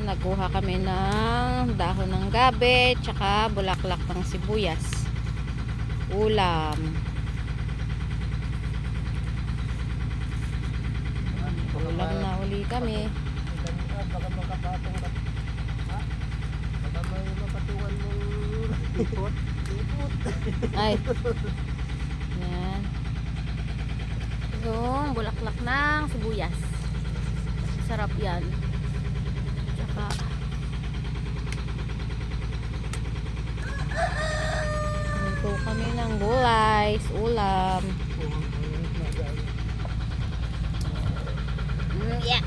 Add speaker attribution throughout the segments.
Speaker 1: Nagkuha kami ng dahon ng gabi tsaka bulaklak ng sibuyas. Ulam. Ulam na uli kami.
Speaker 2: Baka makapatong ka. Ha? Baka may mapatuan mong ipot.
Speaker 1: Ay. Yan. Yung bulaklak ng sibuyas. Sarap yan. Tsaka ito kami ng gulay, ulam. Yeah.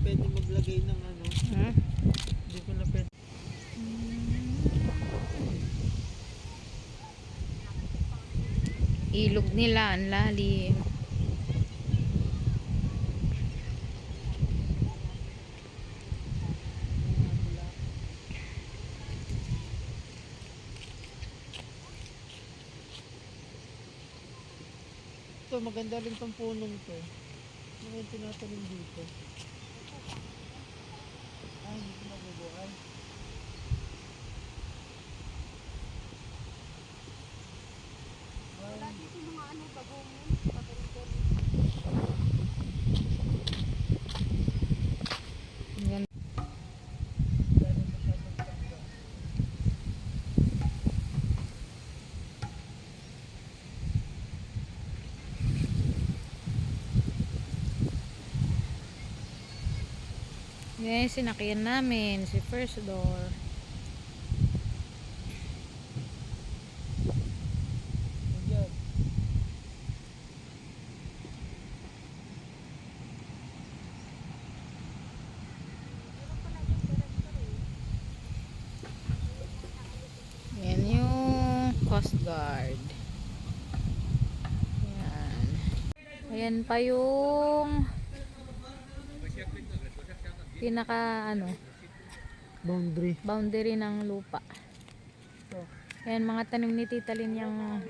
Speaker 2: Pwede maglagay ng ano.
Speaker 1: Hmm?
Speaker 2: Hindi ko na pwede.
Speaker 1: Ilog nila ang lalim.
Speaker 2: Ito maganda rin tong punong to. Ano yung tinatanim dito? Ay, hindi ko mabubuhay.
Speaker 3: Wala dito mga ano, bagong
Speaker 1: Yan. Yan, sinakyan namin si First Door.
Speaker 2: Ayan.
Speaker 1: Yan yung Coast Guard. Yan. Ayan pa yung pinaka ano, boundary ng lupa.
Speaker 2: Ito.
Speaker 1: Ayan mga tanim ni Tita Lynn yung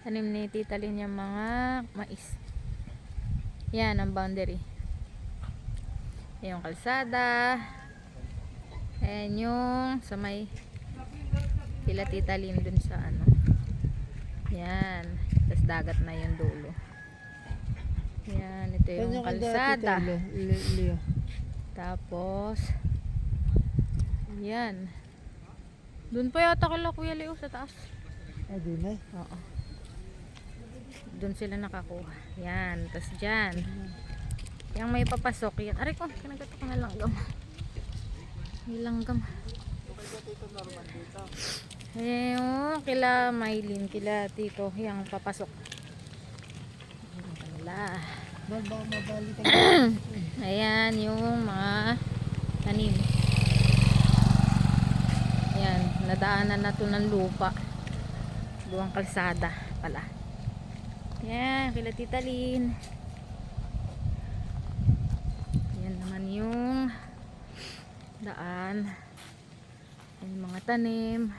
Speaker 1: tanim ni Tita Lynn yung mga mais. Yan ang boundary. Ayan yung kalsada. Ayan yung sa may kila Tita Lynn dun sa ano. Yan. Tapos dagat na yung dulo. Yan. Ito yung kalsada.
Speaker 2: Leo.
Speaker 1: Tapos yan. Doon pa yata kila Kuya Leo sa taas.
Speaker 2: Ay, di na.
Speaker 1: Oo. Doon sila nakakuha. Yan. Tapos dyan. Yung may papasok. Yan. Aray ko. Kinagato ko na langgam. May langgam. Yung kila Maylin. Kila Tito. Yung papasok. Yan kanila.
Speaker 2: Baka mabali ka.
Speaker 1: Ayan yung mga tanim. Ayan, nadaanan na to ng lupa. Duwang kalsada pala. Ayan, kila Tita Lynn. Ayan naman yung daan. Ayan yung mga tanim.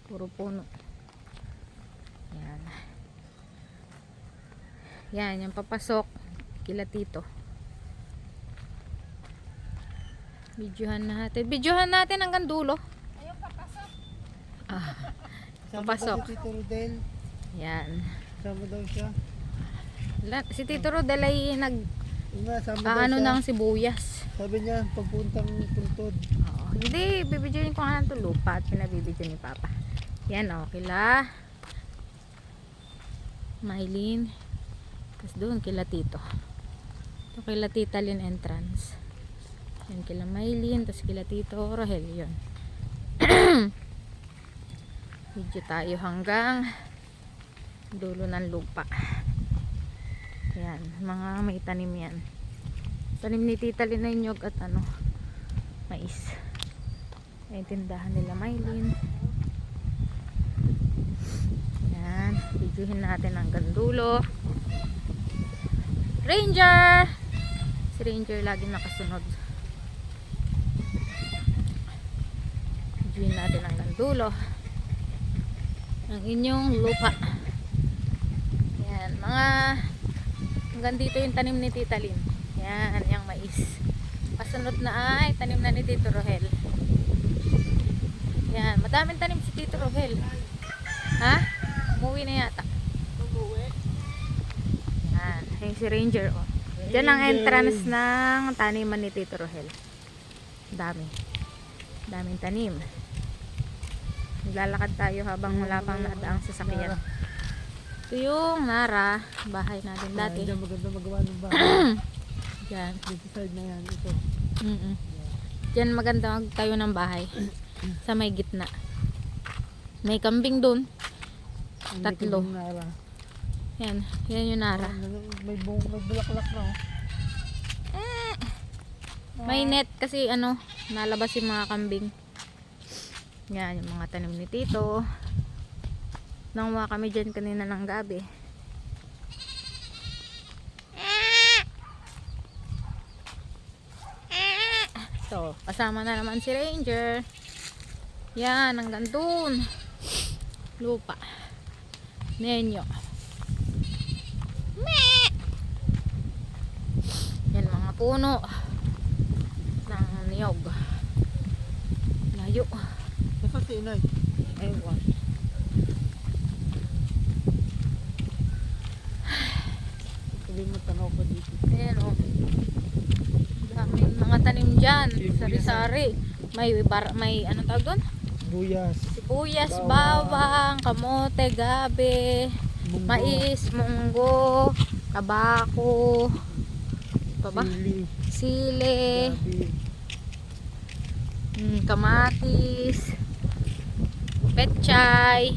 Speaker 1: Puro puno. Ayan. Yan, yung papasok kila Tito. Videohan natin hanggang dulo.
Speaker 3: ayun papasok.
Speaker 2: Sama
Speaker 1: Papasok.
Speaker 2: ba si Tito Rodel?
Speaker 1: Yan.
Speaker 2: Sama daw siya.
Speaker 1: Si Tito Rodel ay nag
Speaker 2: Yun nga, sama daw
Speaker 1: ano
Speaker 2: siya.
Speaker 1: ng sibuyas.
Speaker 2: Sabi niya, pagpuntang puntod.
Speaker 1: Oo. Hindi, bibidyoin ko nga ng lupa at pinabibidyo ni Papa. Yan o, kila Maylin. Tapos doon kila Tito. Ito kila Tita Lynn entrance. Yan kila Maylin. Tapos kila Tito Rohel. Yun. Video tayo hanggang dulo ng lupa. Yan. Mga may tanim yan. Tanim ni Tita Lynn na nyog at ano, mais. May tindahan nila Maylin. Yan, videohin natin hanggang dulo. Ranger! Si Ranger laging nakasunod. Videohin natin hanggang dulo ang inyong lupa. Yan, mga hanggang dito yung tanim ni Tita Lynn. Yan, yung mais. Pasunod na ay tanim na ni Tito Rohel. Yan, madaming tanim si Tito Rohel. Ha? Umuwi na yata. Yan, yung si Ranger, oh. Diyan ang entrance ng taniman ni Tito Rohel. Dami. Daming tanim. Naglalakad tayo habang wala pang nadaang sasakyan. Ito yung Nara, bahay natin dati.
Speaker 2: Diyan maganda magawa ng bahay.
Speaker 1: Diyan.
Speaker 2: Dito side na yan. Ito.
Speaker 1: Diyan maganda magtayo ng bahay. Sa may gitna. May kambing dun.
Speaker 2: Hindi
Speaker 1: Tatlo.
Speaker 2: ko nara.
Speaker 1: Yan. Yan yung Nara.
Speaker 2: May bulaklak na.
Speaker 1: May net kasi ano, nalabas yung mga kambing. Yan, yung mga tanim ni Tito. Nanguha kami dyan kanina ng gabi. So, kasama na naman si Ranger. Yan, hanggang dun. Lupa. Nenyo. Yan, mga puno ng niyog. Layo.
Speaker 2: Nasa si inay.
Speaker 1: Ewan.
Speaker 2: Sabi mo tanaw pa dito.
Speaker 1: Ayan o. Daming mga tanim dyan. Sari-sari. May ano tawag doon?
Speaker 2: Buyas.
Speaker 1: Sibuyas, bawang, kamote, gabi,
Speaker 2: Munggo.
Speaker 1: mais, munggo, tabako, pa ba?
Speaker 2: Sili.
Speaker 1: Sili,
Speaker 2: Gabi.
Speaker 1: kamatis, petchay,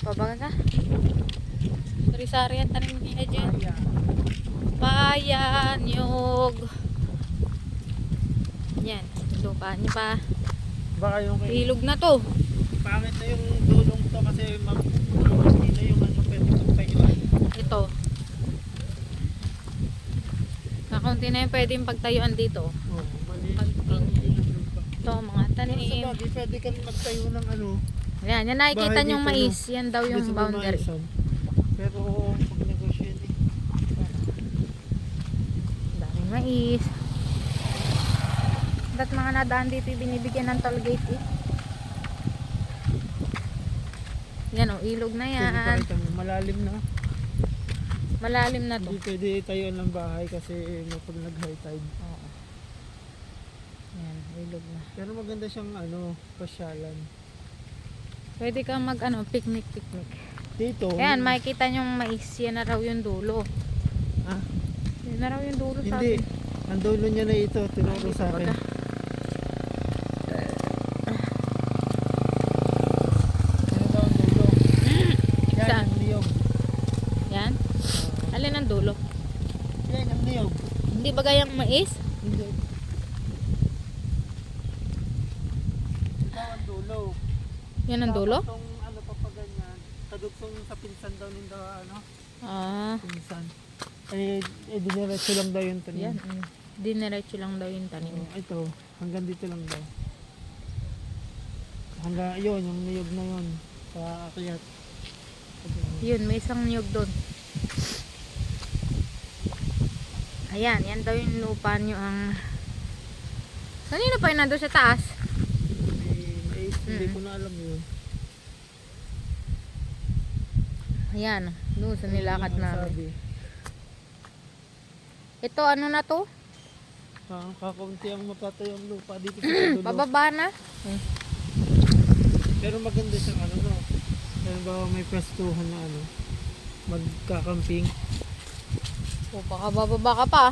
Speaker 1: pa ba ka? Sari-sari ang tanim nila dyan.
Speaker 2: Ayan.
Speaker 1: Paya, niyog. Yan, lupa niya pa.
Speaker 2: Baka yung kay...
Speaker 1: Ilog na to.
Speaker 2: Pangit na yung dulong to kasi hindi na yung ano pwede pagtayuan.
Speaker 1: Ito. Kakaunti na yung pwedeng pagtayuan dito.
Speaker 2: Oh, mali.
Speaker 1: Pag-
Speaker 2: Pangit din ang lupa.
Speaker 1: Ito, mga
Speaker 2: Pero sa
Speaker 1: tanim.
Speaker 2: bagay, pwede ka magtayo ng ano.
Speaker 1: Yan, yan nakikita
Speaker 2: Bahay
Speaker 1: nyong
Speaker 2: dito,
Speaker 1: mais. Yan daw
Speaker 2: hindi
Speaker 1: yung
Speaker 2: sa
Speaker 1: boundary.
Speaker 2: Bunasan. Pero pag negotiate eh.
Speaker 1: Daming mais. Ba't mga nadaan dito binibigyan ng toll gate eh? Yan o, ilog na
Speaker 2: Pwede
Speaker 1: yan.
Speaker 2: pakita mo, malalim na.
Speaker 1: Malalim na to.
Speaker 2: Hindi pwede tayuan ng bahay kasi pag nag-high tide.
Speaker 1: Oo. Yan, ilog na.
Speaker 2: Pero maganda siyang ano, pasyalan.
Speaker 1: Pwede kang mag ano, picnic.
Speaker 2: Dito.
Speaker 1: Ayan, makikita nyong mais. Yan na raw yung dulo.
Speaker 2: Ah,
Speaker 1: Yan na raw yung dulo sa
Speaker 2: hindi.
Speaker 1: akin.
Speaker 2: Ang dulo niya na ito, tinuro sa akin.
Speaker 1: Baga.
Speaker 2: Ano daw ang dulo? Yan
Speaker 1: Saan?
Speaker 2: ang niyog.
Speaker 1: Yan. Alin ang dulo?
Speaker 2: Yan ang niyog.
Speaker 1: Hindi ba gayang mais?
Speaker 2: Hindi. Ito ang dulo.
Speaker 1: Yan ang dulo?
Speaker 2: Tapos tong ano pa pa ganyan, kadugsong sa pinsan daw ninda ano,
Speaker 1: Ah,
Speaker 2: pinsan. Eh diniretso lang daw yung tanim.
Speaker 1: yan. Diniretso lang daw yung tanim.
Speaker 2: Ito, hanggang dito lang daw. Hanggang yun, yung niyog na yun. Sa akyat.
Speaker 1: Yun, may isang niyog doon. Ayan, yan daw yung lupa nyo ang... Kanino pa yun nandun sa taas?
Speaker 2: Hindi ko na alam yun.
Speaker 1: Ayan, doon sa nilakad
Speaker 2: Yun ang
Speaker 1: namin.
Speaker 2: sabi.
Speaker 1: Ito, ano na to?
Speaker 2: Kakaunti ang mapatayo ang lupa dito sa dulo.
Speaker 1: Pababa na?
Speaker 2: Pero maganda siyang ano no. Kaya ba may pwestuhan na ano, magkakamping.
Speaker 1: O, baka bababa ka pa.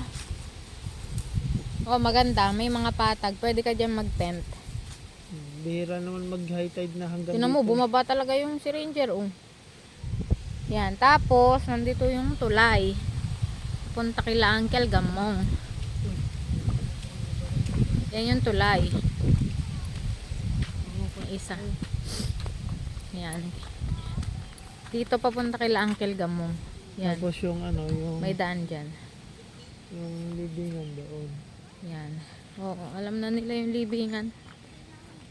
Speaker 1: O, maganda. May mga patag. Pwede ka dyan mag-tent.
Speaker 2: Bihira naman mag-high tide na hanggang
Speaker 1: Tinan mo,
Speaker 2: dito.
Speaker 1: bumaba talaga yung si Ranger. Oh. Yan. Tapos, nandito yung tulay. Punta kila Uncle Gamong. Yan yung tulay. Yung isa. Yan. Dito papunta kila Uncle Gamong. Yan.
Speaker 2: Tapos yung ano, yung,
Speaker 1: May daan dyan.
Speaker 2: yung libingan doon.
Speaker 1: Yan. Oo, alam na nila yung libingan.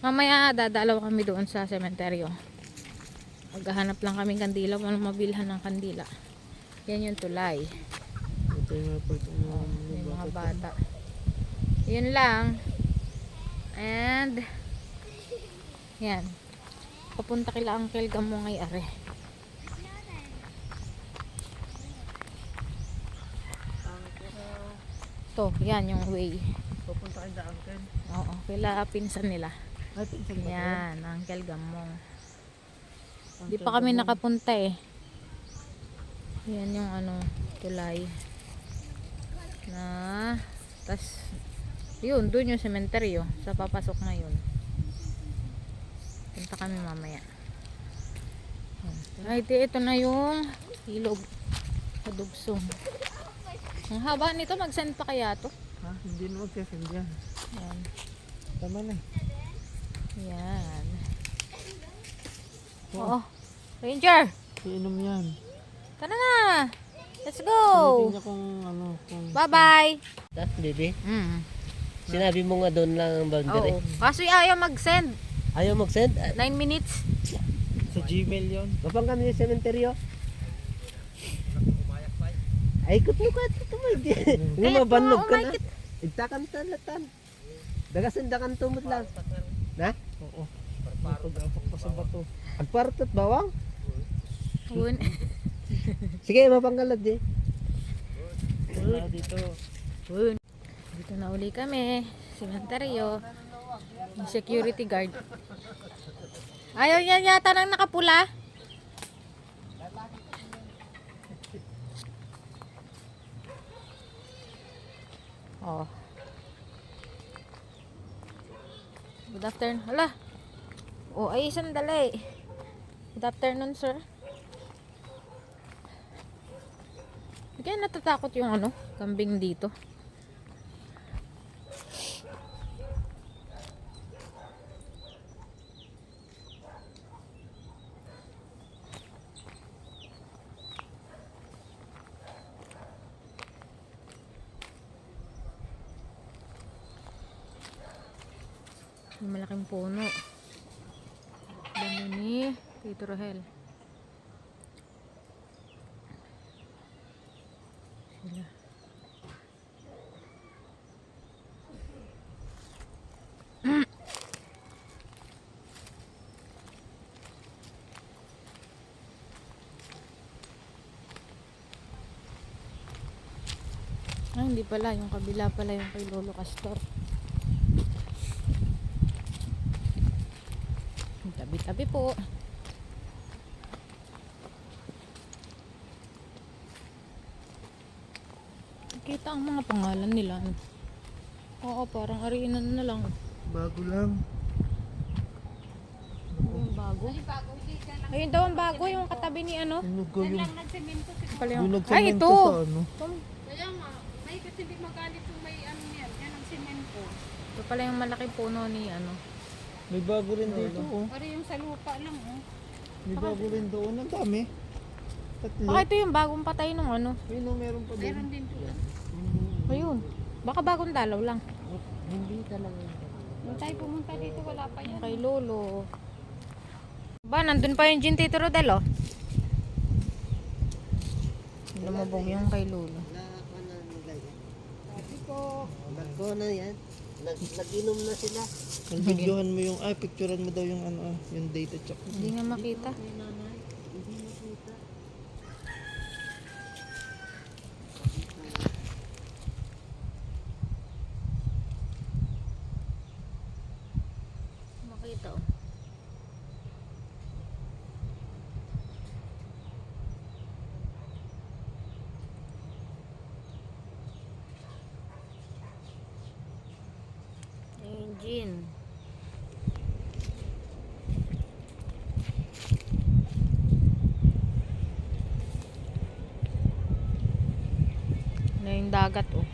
Speaker 1: Mamaya dadalaw kami doon sa sementeryo. Maghahanap lang kami kandila, walang mabilhan ng kandila. Yan yung tulay.
Speaker 2: Ito yung mga
Speaker 1: Yung mga bata. Yun lang. And yan. Papunta kila Uncle Gamong ay are. To, yan yung way.
Speaker 2: Pupunta kayo sa Uncle.
Speaker 1: Oo, kila pinsan nila.
Speaker 2: Ay, pinsan ba to?
Speaker 1: Yan, Uncle Gamong. Di
Speaker 2: Uncle
Speaker 1: pa kami
Speaker 2: Gamong.
Speaker 1: nakapunta eh. Yan yung ano, tulay. Na, tas, yun, dun yung sementeryo. Sa papasok ngayon. Punta kami mamaya. Ay, ito na yung ilog. Kadugsong. Ang haba nito, mag-send pa kaya to?
Speaker 2: Ha? Hindi na mag-send yan.
Speaker 1: Yan.
Speaker 2: Tama na.
Speaker 1: Yan. Oo. Ranger!
Speaker 2: Iinom yan.
Speaker 1: Tara na! Let's go!
Speaker 2: Pilitin niya kung ano, kung...
Speaker 1: Bye-bye!
Speaker 4: Tas, baby,
Speaker 1: Mm.
Speaker 4: sinabi mo nga doon lang ang boundary.
Speaker 1: Oo. Kaso ayaw mag-send.
Speaker 4: Ayaw mag-send?
Speaker 1: 9 minutes.
Speaker 2: Sa Gmail yon.
Speaker 4: Kapag kami sa sementeryo? Ay, ikot mo ka. Ito mo. Hindi
Speaker 1: Kaya
Speaker 4: mabanlog
Speaker 1: po,
Speaker 4: ka na.
Speaker 1: umakit.
Speaker 4: Igtakan talatan. Dagasan-dakan tumot lang. Na?
Speaker 2: Oo. Pag-apak pa sa bato.
Speaker 4: Agparot at bawang?
Speaker 1: Yun.
Speaker 4: Sige, mapanggalad eh.
Speaker 2: Wala dito.
Speaker 1: Yun. Dito na uli kami. Sementeryo. Yung security guard. Ayaw niya yata ng nakapula. Oh. Good afternoon. Hala. Oh, ay sandali. Good afternoon, sir. Kaya natatakot yung ano, kambing dito. May malaking puno. Dami ni Tito Rahel. Sila. Ay, hindi pala. Yung kabila pala yung kay Lolo Castor. Tabi-tabi po. Kita ang mga pangalan nila. Oo, parang arinan na lang.
Speaker 2: Bago lang.
Speaker 1: Yung bago. Ayun daw ang bago, yung katabi ni ano.
Speaker 2: Tunog ko yung...
Speaker 3: Nagsemento si
Speaker 1: Pala
Speaker 2: Yung
Speaker 1: yung...
Speaker 2: nagsemento
Speaker 1: Ay, ito!
Speaker 2: sa ano.
Speaker 3: Kaya nga, may kasi hindi magalit yung may ano yan. Yan ang semento.
Speaker 1: Ito pala yung malaking puno ni ano.
Speaker 2: May bago rin dito oh.
Speaker 3: Pero yung sa lupa lang, oh.
Speaker 2: May bago rin doon. Ang dami. Tatlo.
Speaker 1: Baka ito yung bagong patay nung ano.
Speaker 2: Ayun oh, meron pa doon.
Speaker 3: Meron din doon.
Speaker 1: Ayun. Baka bagong dalaw lang.
Speaker 4: Hindi talaga.
Speaker 3: Nung tayo pumunta dito, wala pa yan.
Speaker 1: Kay Lolo. Ba, nandun pa yung Gin Tito Rodel, oh. Lumabong yung kay Lolo.
Speaker 4: Wala ka na nilagay.
Speaker 3: Sabi ko,
Speaker 4: Nagko na yan. Nag-inom na sila.
Speaker 2: Ang videohan mo yung... Ay, picturean mo daw yung ano, yung data check.
Speaker 1: Hindi nga makita. Makita, oh. Engine. Na yung dagat, oh.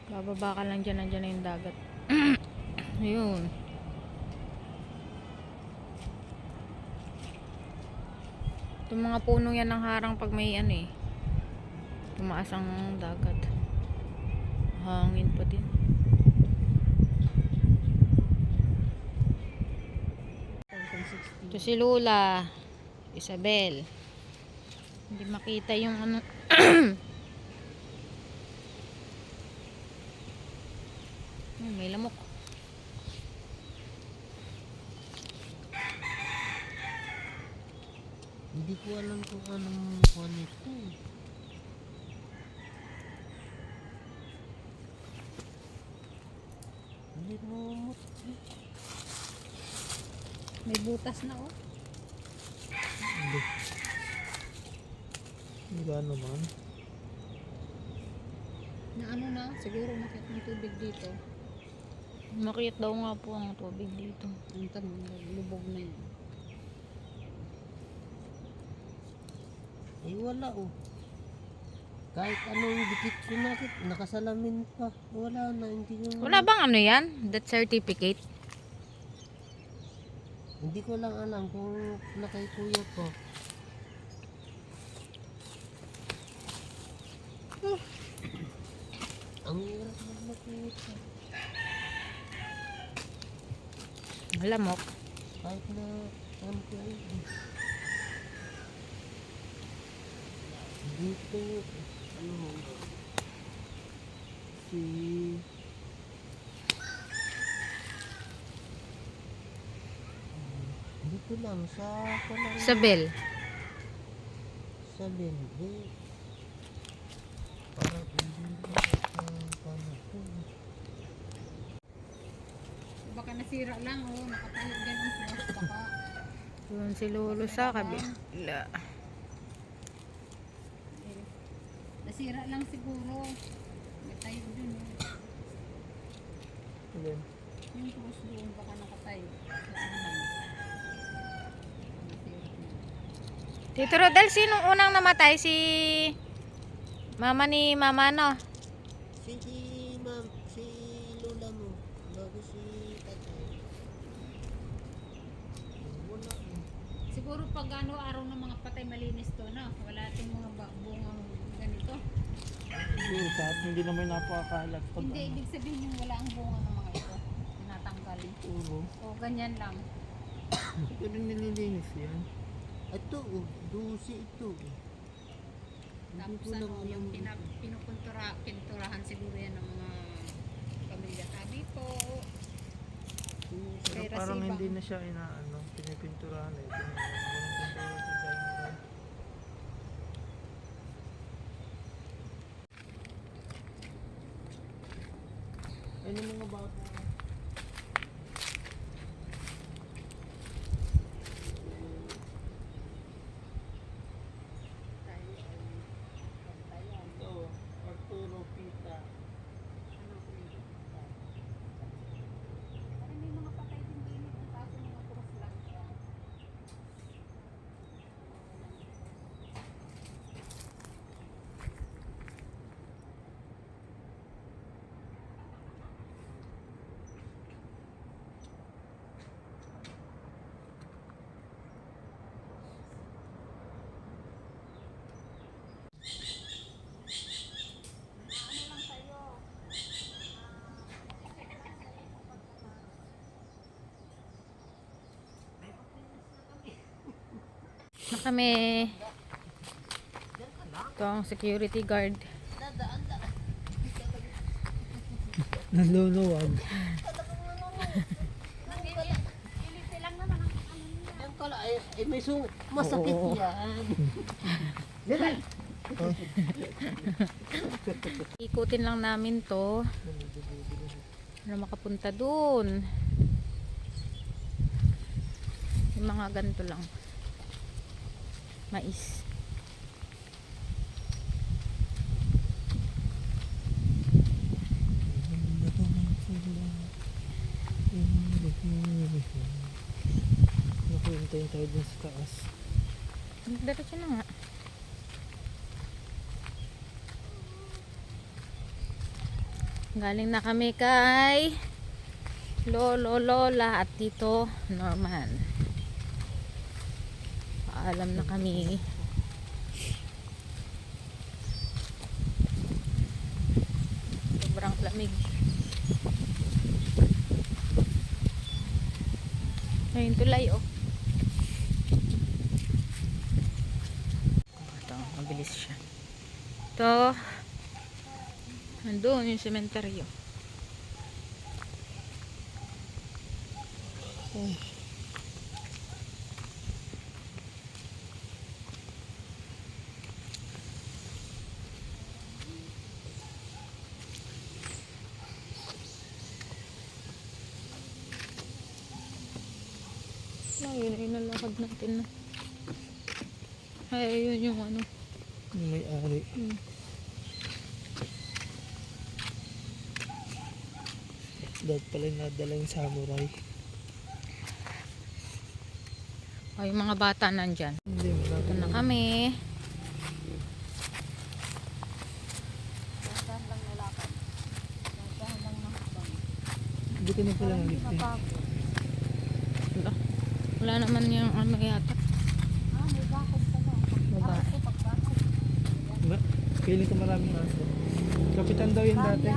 Speaker 1: Bababa ka lang dyan, nandyan na yung dagat. Ayun. Yung mga puno yan ng harang pag may ano eh. Tumaas ang dagat. Hangin pa din. Ito si Lula. Isabel. Hindi makita yung ano. May lamok.
Speaker 4: Hindi ko alam kung anong kuwan ito. Hindi mo
Speaker 3: May butas na oh.
Speaker 2: Hindi. Hindi ba naman?
Speaker 3: Na ano na, siguro makit ng tubig dito.
Speaker 1: Makit daw nga po ang tubig dito.
Speaker 3: Ang tanong, lubog na yun.
Speaker 4: Eh wala oh. Kahit anong dikit ko nakasalamin pa. Wala na, hindi ko.
Speaker 1: Wala bang ano yan? Death certificate?
Speaker 4: Hindi ko lang alam kung na kay kuya ko. Ang hirap magmakita.
Speaker 1: Lamok.
Speaker 4: Kahit na ano ko eh. Dito ano si dito lang sa kulang
Speaker 1: Isabel.
Speaker 4: sa lindi. Parang hindi paano to.
Speaker 3: Baka nasira lang oh, nakatayo ganun post baka.
Speaker 1: Doon si Lolo sa kabila.
Speaker 3: Nasira lang siguro. May tayo dun eh.
Speaker 2: Alin?
Speaker 3: Yung post doon baka nakatayo. Sa anuhan. Nasira na.
Speaker 1: Tito Rodel, sino unang namatay? Si mama ni mama no?
Speaker 4: Si ma'am, si lola mo, bago si tatay. Wala eh.
Speaker 3: Siguro pag ano araw ng mga patay malinis to na. Wala ating mga bungang ganito.
Speaker 2: Hindi, kahit hindi naman napakalat. Pag
Speaker 3: Hindi ibig sabihin yung wala ang bunga ng mga ito. Tinatanggal.
Speaker 2: puro.
Speaker 3: O ganyan lang.
Speaker 2: Ito rin nililinis yan.
Speaker 4: Ito oh, dusi ito. Hindi
Speaker 3: Tapos
Speaker 4: ko lang
Speaker 3: ano,
Speaker 4: alam.
Speaker 3: yung pinturahan siguro yan ng mga pamilya tabi po.
Speaker 2: Pero
Speaker 3: Kay
Speaker 2: parang
Speaker 3: Rasibang.
Speaker 2: hindi na siya inaano, pinipinturahan eh. Pinipinturahan design. Ayun yung mga bago. Ito, Arturo Pita.
Speaker 3: Parang may mga patay din din ang kaso mga puros lang.
Speaker 1: Na kami. Ito ang security guard.
Speaker 2: Naluluwag.
Speaker 4: Yan pala, eh may masakit
Speaker 2: Oo.
Speaker 4: yan.
Speaker 1: Ikutin lang namin to. Para makapunta dun. Yung mga ganito lang. Mais.
Speaker 2: Nakuhintayin tayo dun sa taas.
Speaker 1: Diretso na nga. Galing na kami kay Lolo, Lola at Tito Norman. Magpapaalam na kami. Sobrang lamig. Ayun tulay oh. Ito, mabilis siya. Ito, nandun yung sementeryo. Oh. Ayun, ayun ang lakad natin na. Ay, ayun yung ano.
Speaker 2: Yung may-ari. Dapat pala nadala yung samurai.
Speaker 1: Ay, yung mga bata nandyan.
Speaker 2: Hindi, wala.
Speaker 1: Ito na kami.
Speaker 2: Buti na pala ng lift eh.
Speaker 1: Wala. Wala naman yung ano yata. Babae.
Speaker 2: Diba? Feeling ko maraming aso. Kapitan daw yun dati.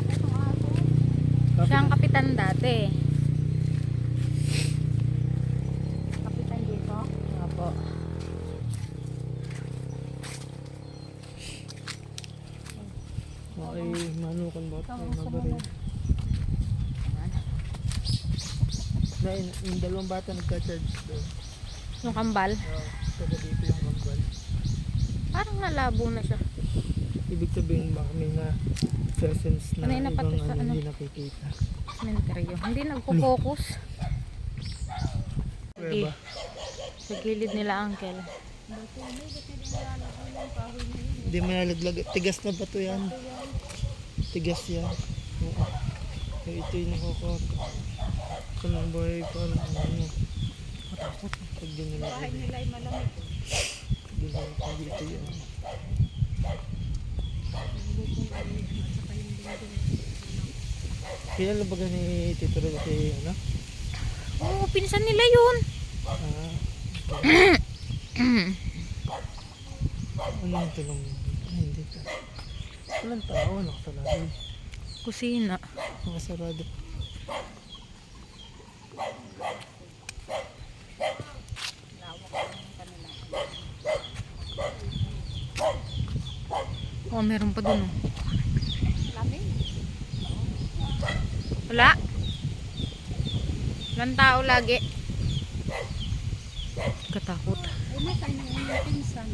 Speaker 1: Siya ang kapitan dati.
Speaker 3: Kapitan dito.
Speaker 1: Opo.
Speaker 2: Okay, manukan ba? Ay, mabaril. Na, yung dalawang bata nagka-charge doon.
Speaker 1: Yung kambal.
Speaker 2: Taga dito yung kambal.
Speaker 1: Parang nalabo na siya.
Speaker 2: Ibig sabihin baka may na presence na
Speaker 1: Kanina pa
Speaker 2: ibang
Speaker 1: to sa ano?
Speaker 2: hindi nakikita.
Speaker 1: Sementeryo. Hindi nagpo-focus.
Speaker 2: Pwede ba?
Speaker 1: Sa gilid nila, uncle.
Speaker 2: Hindi malalaglag. Tigas na ba to yan? Tigas yan. Oo. So, ito yung nakakot. Ito ng buhay parang ano. Matakot. Pag di nila.
Speaker 3: Bahay nila ay malamig.
Speaker 2: Pag di nila dito yan. Kilala ba ni Tito Rolo si ano?
Speaker 1: Oo, pinsan nila yun.
Speaker 2: Ah, ano yung tulong? Ay, hindi ka. Walang tao, nakasalado.
Speaker 1: Kusina.
Speaker 2: Nakasarado.
Speaker 1: Oh, meron pa dun oh.
Speaker 3: Lamig.
Speaker 1: Wala. Walang tao lagi. Katakot.
Speaker 3: Ay, may tayo ng inyong pinsan.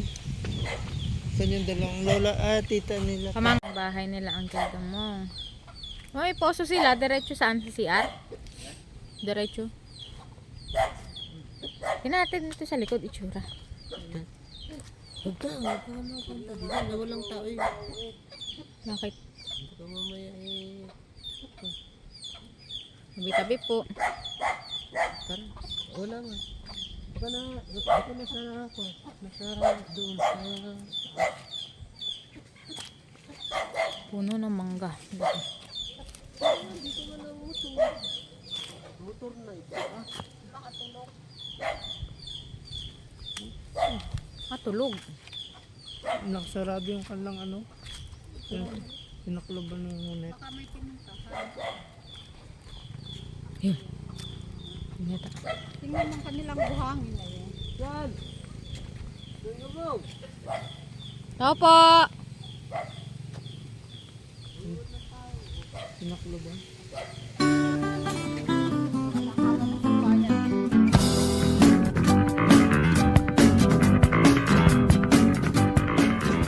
Speaker 2: Saan yung dalawang lola? Ah, tita nila.
Speaker 1: Kamang bahay nila ang Damong. May poso sila. Diretso saan? Sa CR? Diretso. Tinatin ito sa likod itsura.
Speaker 4: Huwag ka ano punta dito na walang tao eh.
Speaker 1: Bakit?
Speaker 4: Baka mamaya eh.
Speaker 1: Tabi-tabi po.
Speaker 4: Tara, wala nga. Baka nasara ako. Nasara doon sa...
Speaker 1: Puno ng mangga.
Speaker 4: Dito ka ng motor. Motor na ito ah.
Speaker 1: Tulog.
Speaker 2: Nakasarado yung kanilang ano. Pinakloban ng net.
Speaker 3: Baka may pinuntahan.
Speaker 1: Yun. Pinita.
Speaker 3: Tingnan mo ang kanilang buhangin na yun.
Speaker 4: Yan! Doon ka mo!
Speaker 1: Tao po!
Speaker 2: Pinakloban.